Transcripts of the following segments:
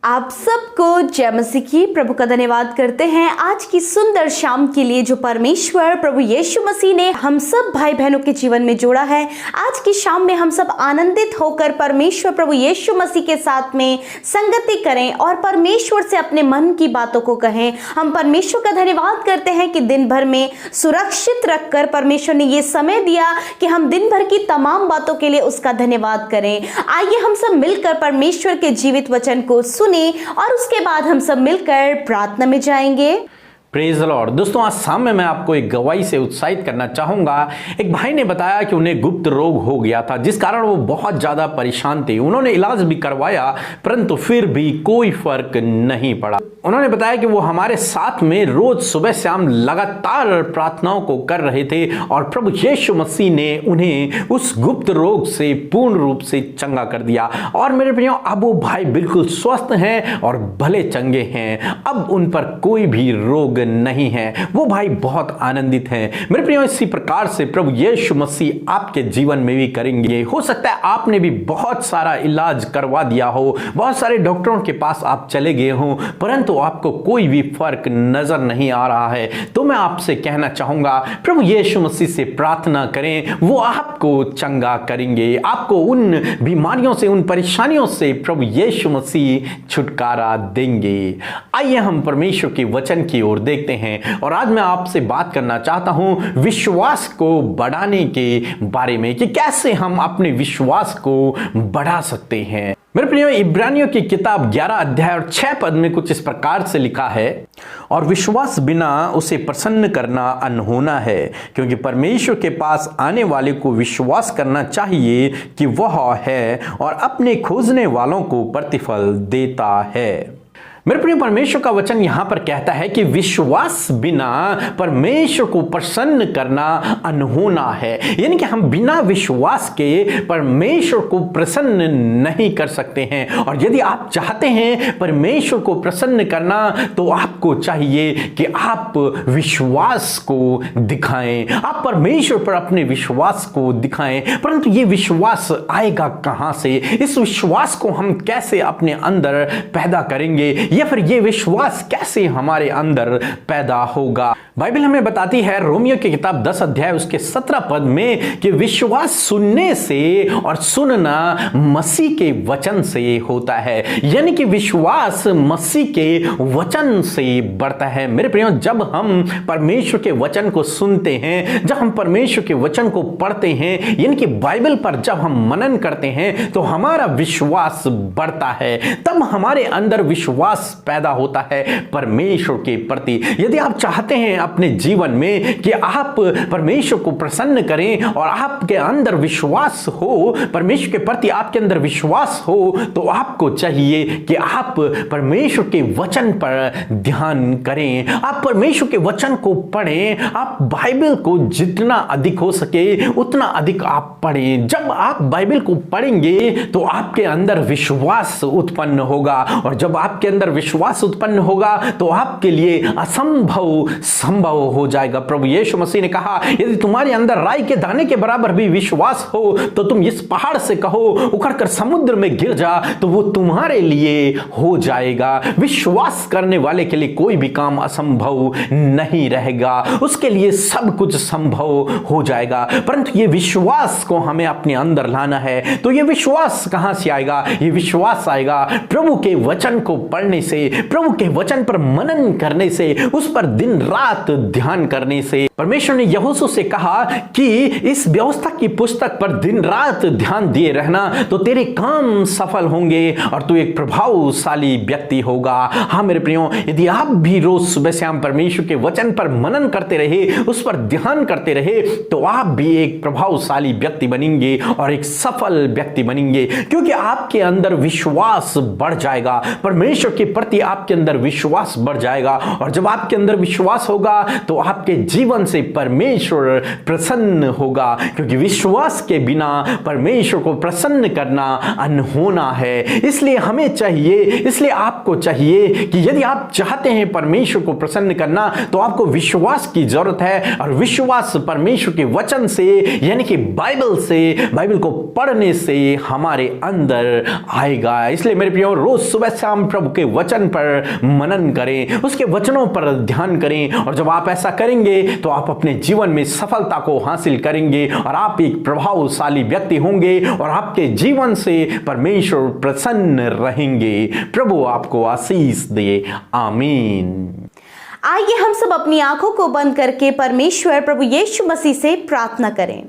आप सबको जय मसीह की। प्रभु का धन्यवाद करते हैं आज की सुंदर शाम के लिए जो परमेश्वर प्रभु यीशु मसीह ने हम सब भाई बहनों के जीवन में जोड़ा है। आज की शाम में हम सब आनंदित होकर परमेश्वर प्रभु यीशु मसीह के साथ में संगति करें और परमेश्वर से अपने मन की बातों को कहें। हम परमेश्वर का धन्यवाद करते हैं कि दिन भर में सुरक्षित रखकर परमेश्वर ने ये समय दिया कि हम दिन भर की तमाम बातों के लिए उसका धन्यवाद करें। आइए हम सब मिलकर परमेश्वर के जीवित वचन को और उसके बाद हम सब मिलकर प्रार्थना में जाएंगे। Praise the Lord. दोस्तों, आज शाम में मैं आपको एक गवाही से उत्साहित करना चाहूंगा। एक भाई ने बताया कि उन्हें गुप्त रोग हो गया था, जिस कारण वो बहुत ज्यादा परेशान थे। उन्होंने इलाज भी करवाया, परंतु फिर भी कोई फर्क नहीं पड़ा। उन्होंने बताया कि वो हमारे साथ में रोज सुबह शाम लगातार प्रार्थनाओं को कर रहे थे और प्रभु यीशु मसीह ने उन्हें उस गुप्त रोग से पूर्ण रूप से चंगा कर दिया। और मेरे प्रियो, अब वो भाई बिल्कुल स्वस्थ हैं और भले चंगे हैं। अब उन पर कोई भी रोग नहीं है। वो भाई बहुत आनंदित हैं। मेरे प्रियो, इसी प्रकार से प्रभु यीशु मसीह आपके जीवन में भी करेंगे। हो सकता है आपने भी बहुत सारा इलाज करवा दिया हो, बहुत सारे डॉक्टरों के पास आप चले गए हो, परंतु आपको कोई भी फर्क नजर नहीं आ रहा है। तो मैं आपसे कहना चाहूंगा, प्रभु यीशु मसीह से प्रार्थना करें, वो आपको चंगा करेंगे। आपको उन बीमारियों से, उन परेशानियों से प्रभु यीशु मसीह छुटकारा देंगे। आइए हम परमेश्वर के वचन की ओर देखते हैं। और आज मैं आपसे बात करना चाहता हूं विश्वास को बढ़ाने के बारे में, कि कैसे हम अपने विश्वास को बढ़ा सकते हैं। मेरे प्रियो, इब्रानियों की किताब 11 अध्याय और 6 पद में कुछ इस प्रकार से लिखा है, और विश्वास बिना उसे प्रसन्न करना अनहोना है, क्योंकि परमेश्वर के पास आने वाले को विश्वास करना चाहिए कि वह है और अपने खोजने वालों को प्रतिफल देता है। मेरे प्रिय, परमेश्वर का वचन यहां पर कहता है कि विश्वास बिना परमेश्वर को प्रसन्न करना अनहोना है। यानी कि हम बिना विश्वास के परमेश्वर को प्रसन्न नहीं कर सकते हैं। और यदि आप चाहते हैं परमेश्वर को प्रसन्न करना, तो आपको चाहिए कि आप विश्वास को दिखाएं। आप परमेश्वर पर अपने विश्वास को दिखाएं। परंतु ये विश्वास आएगा कहां से? इस विश्वास को हम कैसे अपने अंदर पैदा करेंगे, या फिर ये विश्वास कैसे हमारे अंदर पैदा होगा? बाइबल हमें बताती है, रोमियो की किताब 10 अध्याय उसके 17 पद में, कि विश्वास सुनने से और सुनना मसीह के वचन से होता है। यानी कि विश्वास मसीह के वचन से बढ़ता है। मेरे प्रियो, जब हम परमेश्वर के वचन को सुनते हैं, जब हम परमेश्वर के वचन को पढ़ते हैं, यानी कि बाइबल पर जब हम मनन करते हैं, तो हमारा विश्वास बढ़ता है। तब हमारे अंदर विश्वास पैदा होता है परमेश्वर के प्रति। यदि आप चाहते हैं अपने जीवन में कि आप परमेश्वर को प्रसन्न करें और आपके अंदर विश्वास हो, परमेश्वर के प्रति आपके अंदर विश्वास हो, तो आपको चाहिए कि आप परमेश्वर के वचन पर ध्यान करें। आप परमेश्वर के वचन को पढ़ें। आप बाइबल को जितना अधिक हो सके उतना अधिक आप पढ़ें। जब आप बाइबल को पढ़ेंगे तो आपके अंदर विश्वास उत्पन्न होगा, और जब आपके अंदर विश्वास उत्पन्न होगा तो आपके लिए असंभव संभव हो जाएगा। प्रभु यीशु मसीह ने कहा, यदि तुम्हारे अंदर राई के दाने के बराबर भी विश्वास हो, तो तुम इस पहाड़ से कहो उखड़कर समुद्र में गिर जा, तो वो तुम्हारे लिए हो जाएगा। विश्वास करने वाले के लिए कोई भी काम असंभव नहीं रहेगा, उसके लिए सब कुछ संभव हो जाएगा। परंतु ये विश्वास को हमें अपने अंदर लाना है। तो ये विश्वास कहां से आएगा? ये विश्वास आएगा प्रभु के वचन को पढ़ने से, प्रभु के वचन पर मनन करने से, उस पर दिन रात ध्यान करने से। परमेश्वर ने यहोशू से कहा कि इस व्यवस्था की पुस्तक पर दिन रात ध्यान दिए रहना, तो तेरे काम सफल होंगे और तू एक प्रभावशाली व्यक्ति होगा। हाँ मेरे प्रियो, यदि आप भी रोज सुबह शाम परमेश्वर के वचन पर मनन करते रहे, उस पर ध्यान करते रहे, तो आप भी एक प्रभावशाली व्यक्ति बनेंगे और एक सफल व्यक्ति बनेंगे, क्योंकि आपके अंदर विश्वास बढ़ जाएगा। परमेश्वर के प्रति आपके अंदर विश्वास बढ़ जाएगा, और जब आपके अंदर विश्वास होगा तो आपके जीवन से परमेश्वर प्रसन्न होगा, क्योंकि विश्वास के बिना परमेश्वर को प्रसन्न करना अनहोना है। इसलिए हमें चाहिए, इसलिए आपको चाहिए कि यदि आप चाहते हैं परमेश्वर को प्रसन्न करना तो आपको विश्वास की जरूरत है, और विश्वास परमेश्वर के वचन से यानी कि बाइबल से, बाइबल को पढ़ने से हमारे अंदर आएगा। इसलिए मेरे प्रियो, रोज सुबह शाम प्रभु के वचन पर मनन करें, उसके वचनों पर ध्यान करें, और जब आप ऐसा करेंगे तो आप अपने जीवन में सफलता को हासिल करेंगे और आप एक प्रभावशाली व्यक्ति होंगे और आपके जीवन से परमेश्वर प्रसन्न रहेंगे। प्रभु आपको आशीष दे, आमीन। आइए हम सब अपनी आंखों को बंद करके परमेश्वर प्रभु यीशु मसीह से प्रार्थना करें।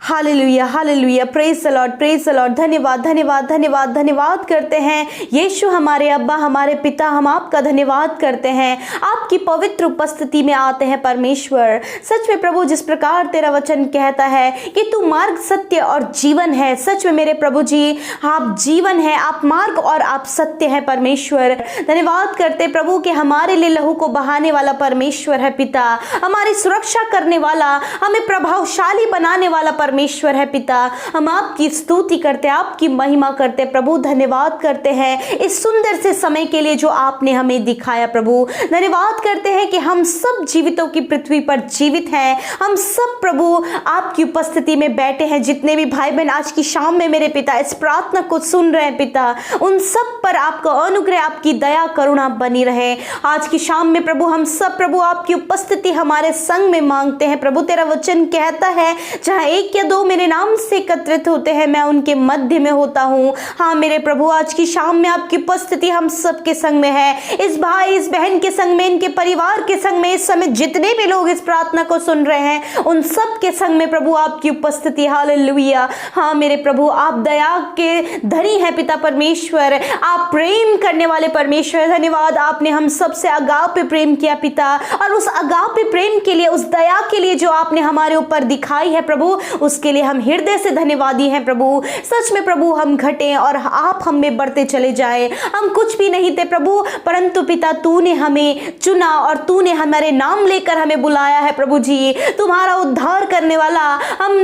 Hallelujah, hallelujah, praise the Lord, praise the Lord. धन्यवाद, धन्यवाद, धन्यवाद, धन्यवाद करते हैं यीशु हमारे अब्बा, हमारे पिता, हम आपका धन्यवाद करते हैं। आपकी पवित्र उपस्थिति में आते हैं परमेश्वर। सच में प्रभु, जिस प्रकार तेरा वचन कहता है कि तू मार्ग, सत्य और जीवन है। सच में मेरे प्रभु जी, आप जीवन है, आप मार्ग और आप सत्य है परमेश्वर। धन्यवाद करते प्रभु कि हमारे लिए लहू को बहाने वाला परमेश्वर है पिता, हमारी सुरक्षा करने वाला, हमें प्रभावशाली बनाने वाला परमेश्वर है पिता। हम आपकी स्तुति करते, आपकी महिमा करते प्रभु। धन्यवाद करते हैं इस सुंदर से समय के लिए जो आपने हमें दिखाया प्रभु। धन्यवाद करते हैं कि हम सब जीवितों की पृथ्वी पर जीवित हैं। हम सब प्रभु आपकी उपस्थिति में बैठे हैं। जितने भी भाई बहन आज की शाम में मेरे पिता इस प्रार्थना को सुन रहे हैं पिता, उन सब पर आपका अनुग्रह, आपकी दया करुणा बनी रहे। आज की शाम में प्रभु हम सब प्रभु आपकी उपस्थिति हमारे संग में मांगते हैं प्रभु। तेरा वचन कहता है जहां एक या दो मेरे नाम से एकत्रित होते हैं, मैं उनके मध्य में होता हूँ। हाँ मेरे प्रभु, आज की शाम में आपकी उपस्थिति हम सबके संग में है। इस भाई, इस बहन के संग में, इनके परिवार के संग में, इस समय जितने भी लोग इस प्रार्थना को सुन रहे हैं उन सब के संग में प्रभु आपकी उपस्थिति। हालेलुया। हाँ मेरे प्रभु, आप दया के धनी है पिता परमेश्वर, आप प्रेम करने वाले परमेश्वर। धन्यवाद, आपने हम सबसे अगापे प्रेम किया पिता, और उस अगापे प्रेम के लिए, उस दया के लिए जो आपने हमारे ऊपर दिखाई है प्रभु, उसके लिए हम हृदय से धन्यवादी हैं प्रभु। सच में प्रभु हम घटे और आप हम में बढ़ते चले जाए। हम कुछ भी नहीं थे प्रभु, परंतु पिता तूने हमें चुना और तूने हमारे नाम लेकर हमें बुलाया है प्रभु जी। तुम्हारा उद्धार करने वाला,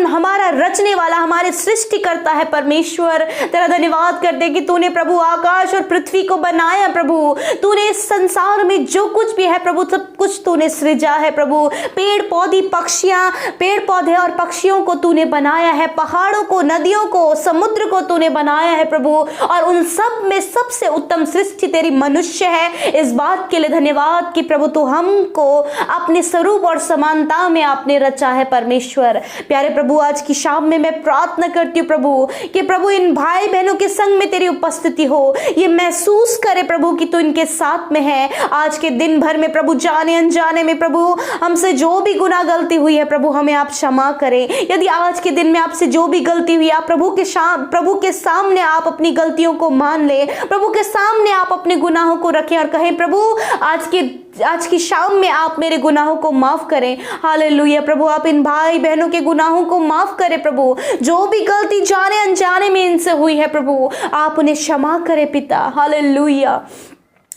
हमारा रचने वाला, हमारे सृष्टि करता है परमेश्वर। तेरा धन्यवाद करते कि तूने प्रभु आकाश और पृथ्वी को बनाया प्रभु। तूने इस संसार में जो कुछ भी है प्रभु, सब कुछ तूने सृजा है प्रभु। पेड़ पौधे, पक्षियां, पेड़ पौधे और पक्षियों को तूने बनाया है, पहाड़ों को, नदियों को, समुद्र को तूने बनाया है प्रभु, और उन सब में सबसे उत्तम सृष्टि तेरी मनुष्य है। इस बात के लिए धन्यवाद कि प्रभु तू हमको अपने स्वरूप और समानता में आपने रचा है परमेश्वर। प्यारे प्रभु, आज की शाम में मैं प्रार्थना करती हूँ प्रभु कि प्रभु इन भाई बहनों के संग में तेरी उपस्थिति हो, ये महसूस करे प्रभु कि तू इनके साथ में है। आज के दिन भर में प्रभु जाने अनजाने में प्रभु हमसे जो भी गुनाह गलती हुई है प्रभु, हमें आप क्षमा करें। यदि आज के दिन में आपसे जो भी गलती हुई, आप प्रभु के सामने आप अपनी गलतियों को मान ले, प्रभु के सामने आप अपने गुनाहों को रखें और कहें प्रभु आज की शाम में आप मेरे गुनाहों को माफ करें। हालेलुया प्रभु, आप इन भाई बहनों के गुनाहों को माफ करें प्रभु। जो भी गलती जाने अनजाने में इनसे हुई है प्रभु, आप उन्हें क्षमा करें पिता। हालेलुया।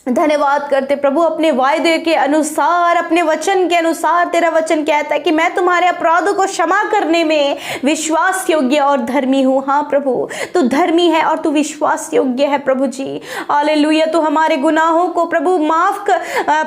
धन्यवाद करते प्रभु, अपने वायदे के अनुसार, अपने वचन के अनुसार तेरा वचन कहता है कि मैं तुम्हारे अपराधों को क्षमा करने में विश्वास योग्य और धर्मी हूँ। हाँ प्रभु, तू धर्मी है और तू विश्वास योग्य है प्रभु जी। हालेलुया। तू हमारे गुनाहों को प्रभु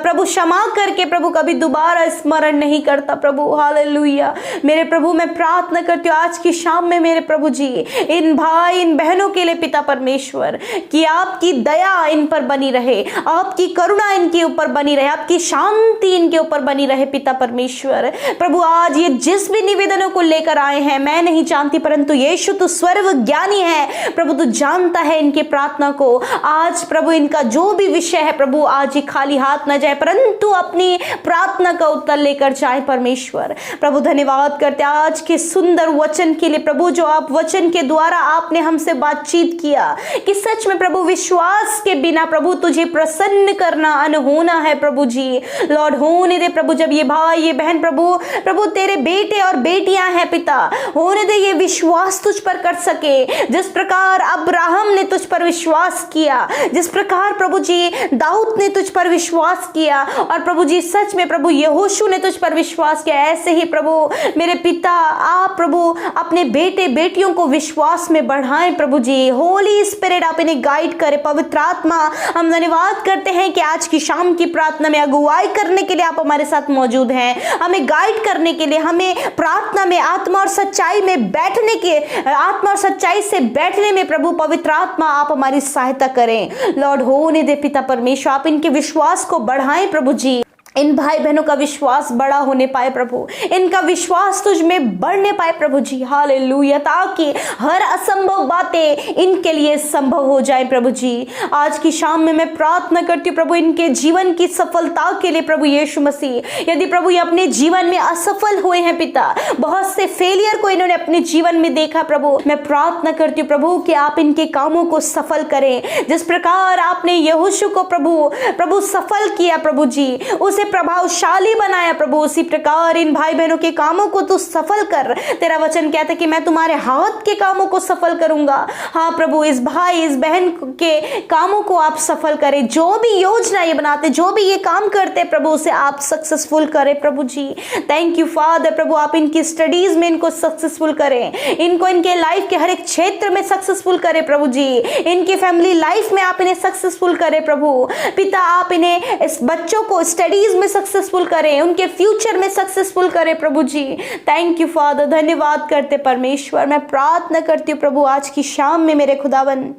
प्रभु क्षमा करके प्रभु कभी दोबारा स्मरण नहीं करता प्रभु। हालेलुया। मेरे प्रभु, मैं प्रार्थना करती हूँ आज की शाम में मेरे प्रभु जी, इन भाई, इन बहनों के लिए पिता परमेश्वर, कि आपकी दया इन पर बनी रहे, आपकी करुणा इनके ऊपर बनी रहे, आपकी शांति इनके ऊपर बनी रहे पिता परमेश्वर। प्रभु आज ये जिस भी निवेदनों को लेकर आए हैं, मैं नहीं जानती, परंतु यीशु तू सर्वज्ञानी है प्रभु, तू जानता है इनके प्रार्थना को। आज प्रभु इनका जो भी विषय है प्रभु, आज ये खाली हाथ न जाए, परंतु अपनी प्रार्थना का उत्तर लेकर जाए परमेश्वर। प्रभु धन्यवाद करते आज के सुंदर वचन के लिए प्रभु, जो आप वचन के द्वारा आपने हमसे बातचीत किया कि सच में प्रभु विश्वास के बिना प्रभु तुझे प्रसन्न करना, अनहोना है प्रभु जी। लॉर्ड होने दे प्रभु, जब ये भाई ये बहन प्रभु तेरे बेटे और बेटियां हैं पिता, होने दे ये विश्वास तुझ पर कर सके। जिस प्रकार अब्राहम ने तुझ पर विश्वास किया, जिस प्रकार प्रभु जी दाऊद ने तुझ पर विश्वास किया, और प्रभु जी सच में प्रभु यहोशू ने तुझ पर विश्वास किया, ऐसे ही प्रभु मेरे पिता आप प्रभु अपने बेटे बेटियों को विश्वास में बढ़ाएं प्रभु जी। होली स्पिरिट आप इन्हें गाइड करें। पवित्र आत्मा, हम धन्यवाद करते हैं कि आज की शाम की प्रार्थना में अगुवाई करने के लिए आप हमारे साथ मौजूद हैं, हमें गाइड करने के लिए, हमें प्रार्थना में आत्मा और सच्चाई में बैठने के, आत्मा और सच्चाई से बैठने में प्रभु पवित्र आत्मा आप हमारी सहायता करें। लॉर्ड होने दे पिता परमेश्वर, आप इनके विश्वास को बढ़ाएं प्रभु जी। इन भाई बहनों का विश्वास बड़ा होने पाए प्रभु, इनका विश्वास तुझ में बढ़ने पाए प्रभु जी। हालेलुया, ताकि हर असंभव बातें इनके लिए संभव हो जाए प्रभु जी। आज की शाम में मैं प्रार्थना करती हूँ प्रभु इनके जीवन की सफलता के लिए प्रभु यीशु मसीह। यदि प्रभु ये अपने जीवन में असफल हुए हैं पिता, बहुत से फेलियर को इन्होंने अपने जीवन में देखा प्रभु, मैं प्रार्थना करती हूँ प्रभु कि आप इनके कामों को सफल करें। जिस प्रकार आपने यहोशू को प्रभु सफल किया प्रभु जी, उसे प्रभावशाली बनाया प्रभु, उसी प्रकार इन भाई बहनों के कामों को तू सफल कर। तेरा वचन कहता है कि मैं तुम्हारे हाथ के कामों को सफल करूंगा। हाँ प्रभु, इस भाई इस बहन के कामों को आप सफल करें। जो भी योजना ये बनाते, जो भी ये काम करते प्रभु, उसे आप सक्सेसफुल करें प्रभु जी। Thank you father. प्रभु आप इनकी स्टडीज में इनको सक्सेसफुल करें, इनको इनके लाइफ के हर एक क्षेत्र में सक्सेसफुल करें प्रभु जी। इनकी फैमिली लाइफ में आप इन्हें सक्सेसफुल करें प्रभु पिता। आप इन्हें इस बच्चों को स्टडीज में सक्सेसफुल करें, उनके फ्यूचर में सक्सेसफुल करें प्रभु जी। थैंक यू फादर, धन्यवाद करते परमेश्वर। मैं प्रार्थना करती हूँ प्रभु आज की शाम में मेरे खुदावन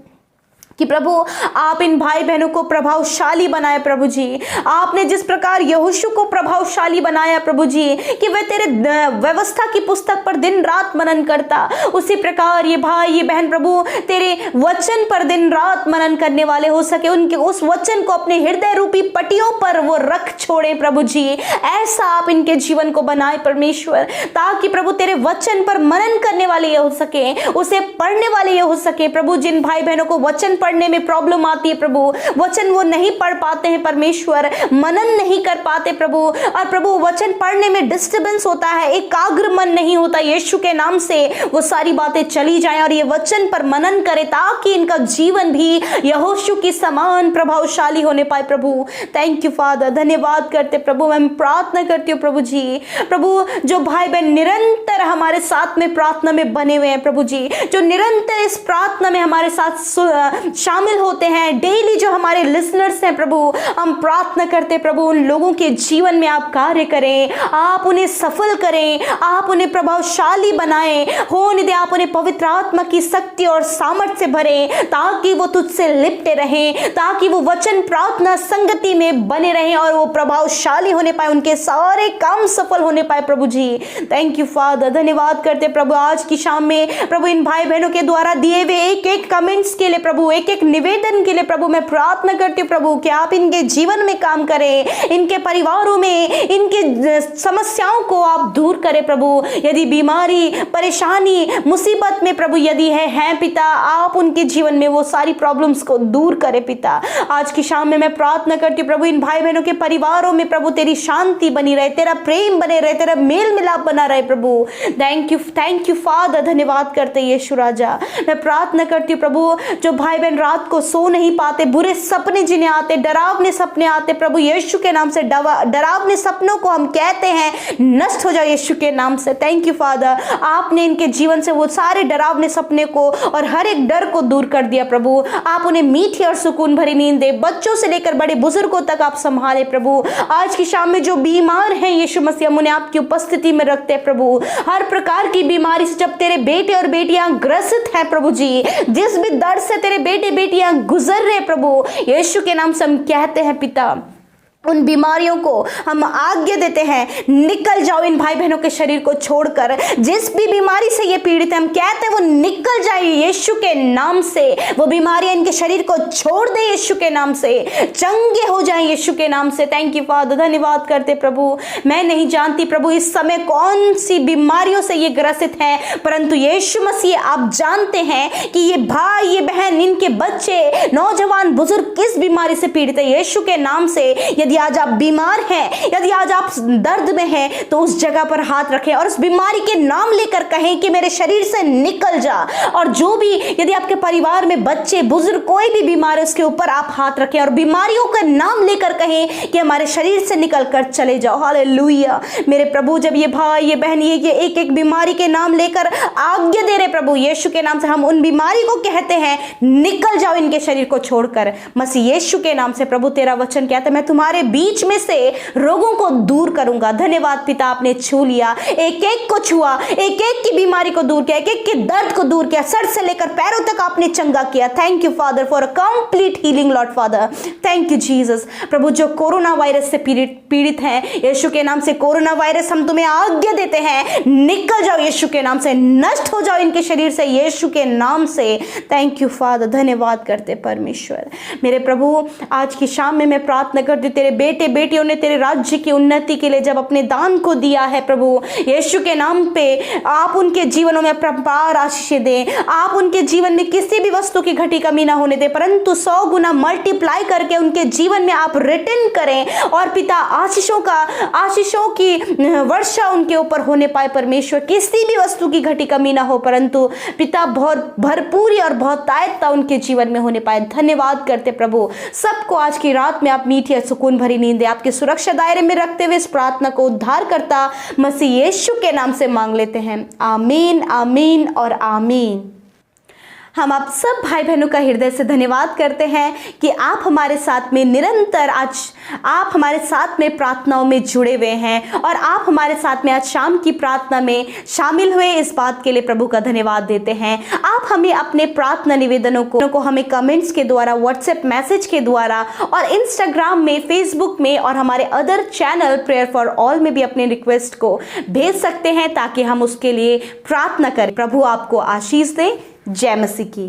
कि प्रभु आप इन भाई बहनों को प्रभावशाली बनाए प्रभु जी। आपने जिस प्रकार यहोशू को प्रभावशाली बनाया प्रभु जी कि वह तेरे व्यवस्था की पुस्तक पर दिन रात मनन करता, उसी प्रकार ये भाई ये बहन प्रभु तेरे वचन पर दिन रात मनन करने वाले हो सके। उनके उस वचन को अपने हृदय रूपी पटियों पर वो रख छोड़े प्रभु जी। ऐसा आप इनके जीवन को बनाए परमेश्वर, ताकि प्रभु तेरे वचन पर मनन करने वाले ये हो सके, उसे पढ़ने वाले ये हो सके प्रभु। जिन भाई बहनों को वचन पढ़ने में प्रॉब्लम आती है प्रभु, वचन वो नहीं पढ़ पाते हैं परमेश्वर, मनन नहीं कर पाते प्रभु, और प्रभु वचन पढ़ने में डिस्टर्बेंस होता है, एकाग्र मन नहीं होता, यीशु के नाम से वो सारी बातें चली जाएं और ये वचन पर मनन करे, ताकि इनका जीवन भी यहोशू की समान प्रभावशाली होने पाए प्रभु। थैंक यू फादर, धन्यवाद करते प्रभु। मैं प्रार्थना करती हूँ प्रभु जी, प्रभु जो भाई बहन निरंतर हमारे साथ में प्रार्थना में बने हुए हैं प्रभु जी, जो निरंतर इस प्रार्थना में हमारे साथ शामिल होते हैं, डेली जो हमारे लिसनर्स हैं प्रभु, हम प्रार्थना करते प्रभु उन लोगों के जीवन में आप कार्य करें, आप उन्हें सफल करें, आप उन्हें प्रभावशाली बनाएं, होने दे आप उन्हें पवित्र आत्मा की शक्ति और सामर्थ्य से भरें, ताकि वो तुझसे लिपटे रहें, ताकि वो वचन प्रार्थना संगति में बने रहें और वो प्रभावशाली होने पाए, उनके सारे काम सफल होने पाए प्रभु जी। थैंक यू फादर, धन्यवाद करते प्रभु आज की शाम में प्रभु इन भाई बहनों के द्वारा दिए हुए एक एक कमेंट्स के लिए प्रभु, एक एक निवेदन के लिए प्रभु मैं प्रार्थना करती हूँ प्रभु कि आप इनके जीवन में काम करें, इनके परिवारों में इनके समस्याओं को आप दूर करें प्रभु। यदि बीमारी परेशानी मुसीबत में प्रभु यदि है पिता, आप उनके जीवन में वो सारी प्रॉब्लम्स को दूर करें पिता। आज की शाम में मैं प्रार्थना करती हूँ प्रभु इन भाई बहनों के परिवारों में प्रभु तेरी शांति बनी रहे, तेरा प्रेम बने रहे, तेरा मेल मिलाप बना रहे प्रभु। थैंक यू फादर, धन्यवाद करते यीशु राजा। मैं प्रार्थना करती हूँ प्रभु जो भाई बहन रात को सो नहीं पाते, बुरे सपने जिन्हें आते, डरावने सपने आते प्रभु, यीशु के नाम से डरावने सपनों को हम कहते हैं नष्ट हो जाओ यीशु के नाम से। थैंक यू फादर, आपने इनके जीवन से वो सारे डरावने सपने को और हर एक डर को दूर कर दिया प्रभु। आप उन्हें मीठी और सुकून भरी नींद दे, बच्चों से लेकर बड़े बुजुर्गों तक आप संभाले प्रभु। आज की शाम में जो बीमार हैं यीशु मसीह, हम उन्हें आपकी उपस्थिति में रखते हैं प्रभु। हर प्रकार की बीमारी से जब तेरे बेटे और बेटियां ग्रसित हैं प्रभु जी, जिस भी दर्द से तेरे बेटे बेटियां गुजर रहे प्रभु, यीशु के नाम से हम कहते हैं पिता उन बीमारियों को हम आज्ञा देते हैं, निकल जाओ इन भाई बहनों के शरीर को छोड़कर। जिस भी बीमारी से ये पीड़ित है, हम कहते हैं वो निकल जाए यीशु के नाम से। वो बीमारियां इनके शरीर को छोड़ दे यीशु के नाम से, चंगे हो जाएं यीशु के नाम से। थैंक यू फादर, धन्यवाद करते प्रभु। मैं नहीं जानती प्रभु इस समय कौन सी बीमारियों से ये ग्रसित है, परंतु यीशु मसीह आप जानते हैं कि ये भाई, ये बहन, इनके बच्चे, नौजवान, बुजुर्ग किस बीमारी से पीड़ित है। यीशु के नाम से यदि आज आप बीमार हैं, यदि आज आप दर्द में हैं, तो उस जगह पर हाथ रखें और उस बीमारी के नाम लेकर कहें कि मेरे शरीर से निकल जा। और जो भी यदि आपके परिवार में बच्चे, बुजुर्ग, कोई भी बीमार है, उसके ऊपर आप हाथ रखें और बीमारियों का नाम लेकर कहें कि हमारे शरीर से निकल कर चले जाओ। हालेलुया। मेरे प्रभु, जब ये भाई, ये बहन, ये एक एक बीमारी के नाम लेकर आज्ञा दे रहे प्रभु यीशु के नाम से, हम उन बीमारी को कहते हैं निकल जाओ इनके शरीर को छोड़कर, मसीह यीशु के नाम से। प्रभु तेरा वचन कहता है मैं तुम्हारे बीच में से रोगों को दूर करूंगा। धन्यवाद पिता, आपने छू लिया, एक एक को छुआ, एक एक की बीमारी को दूर किया, एक एक के दर्द को दूर किया, सर से लेकर पैरों तक आपने चंगा किया। Thank you father for a complete healing lord father. Thank you Jesus. प्रभु जो कोरोना वायरस से पीड़ित हैं, यीशु के नाम से कोरोना वायरस हम तुम्हें आज्ञा देते हैं, निकल जाओ यीशु के नाम से, नष्ट हो जाओ इनके शरीर से यीशु के नाम से। थैंक यू फादर, धन्यवाद करते परमेश्वर। मेरे प्रभु, आज की शाम में मैं प्रार्थना करती, तेरे बेटे बेटियों ने तेरे राज्य की उन्नति के लिए जब अपने दान को दिया है प्रभु यीशु के नाम पे, आप उनके जीवनों में अपरंपार आशीषें दें। आप उनके जीवन में किसी भी वस्तु की घटी कमी ना होने दें, परंतु 100 गुना मल्टीप्लाई करके उनके जीवन में आप रिटर्न करें। और पिता, आशीषों की वर्षा उनके ऊपर होने पाए परमेश्वर, किसी भी वस्तु की घटी कमी ना हो, परंतु पिता बहुत भरपूरी और बहुत तायता उनके जीवन में होने पाए। धन्यवाद करते प्रभु। सबको आज की रात में आप मीठी और सुकून भरी नींद आपके सुरक्षा दायरे में रखते हुए इस प्रार्थना को उद्धार करता मसीह यीशु के नाम से मांग लेते हैं। आमीन, आमीन और आमीन। हम आप सब भाई बहनों का हृदय से धन्यवाद करते हैं कि आप हमारे साथ में निरंतर आप हमारे साथ में प्रार्थनाओं में जुड़े हुए हैं और आप हमारे साथ में आज शाम की प्रार्थना में शामिल हुए। इस बात के लिए प्रभु का धन्यवाद देते हैं। आप हमें अपने प्रार्थना निवेदनों को हमें कमेंट्स के द्वारा, व्हाट्सएप मैसेज के द्वारा और इंस्टाग्राम में, फेसबुक में और हमारे other channel prayer for all में भी अपने रिक्वेस्ट को भेज सकते हैं ताकि हम उसके लिए प्रार्थना करें। प्रभु आपको आशीष दे। जय मसीह की।